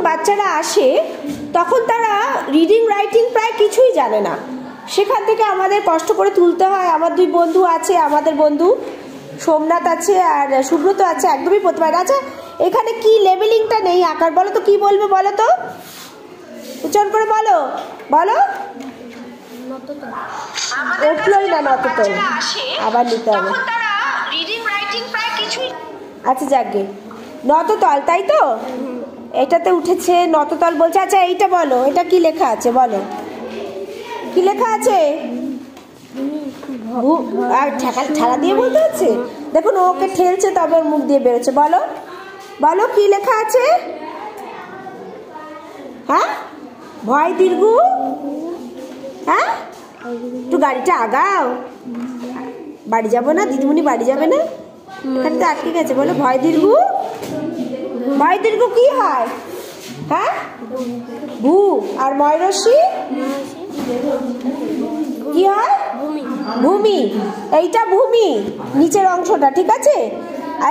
বাচ্চারা আসে তখন তারা রিডিং রাইটিং প্রায় কিছুই জানে না, সেখান থেকে আমাদের কষ্ট করে তুলতে হয়। আমার দুই বন্ধু আছে, আমাদের বন্ধু সোমনাথ আছে আর সুব্রত আছে, একদমই পড়তে পারে। আচ্ছা এখানে কি লেবেলিংটা নেই আঁকার, বলো তো কি বলবে, বলো তো উচ্চারণ করে বলো, বলো। উঠলোই না নততল, আবার নিতে হবে। আচ্ছা যাকে নততল, তাই তো এটাতে উঠেছে নততল বলছে। আচ্ছা এইটা বলো, এটা কি লেখা আছে বলো, কি লেখা আছে? আর ঠেলা দিয়ে বলতে হচ্ছে, দেখুন ওকে ঠেলছে তবে ওর মুখ দিয়ে বেরোচ্ছে। বলো বলো কি লেখা আছে? হ্যাঁ ভয় দীর্ঘ, হ্যাঁ একটু গাড়িটা আগাও, বাড়ি যাবো না দিদিমণি, বাড়ি যাবে না, এখানে তো আটকে গেছে। বলো ভয় দীর্ঘ, ভয় দীর্ঘ কি হয়? হ্যাঁ ভূ, আর ময়রসি কি হয়? ভূমি। এইটা ভূমি নিচের অংশটা, ঠিক আছে।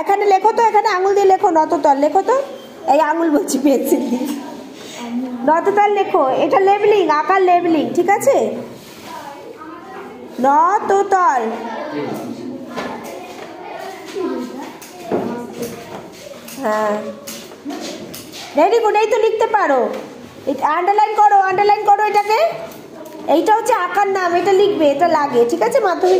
এখানে লেখো তো, এখানে আঙুল দিয়ে লেখো নততল, লেখো তো, এই আঙুল বলছি পেন্সিল দিয়ে নততল লেখো। এটা লেবেলিং, আকার লেবেলিং, ঠিক আছে। নততল, হ্যাঁ ভেরি গুড, এই তো লিখতে পারো। আন্ডারলাইন করো, আন্ডারলাইন করো এটাকে, এইটা হচ্ছে আকার নাম, এটা লিখবে, এটা লাগে, ঠিক আছে। মাধ্যমিক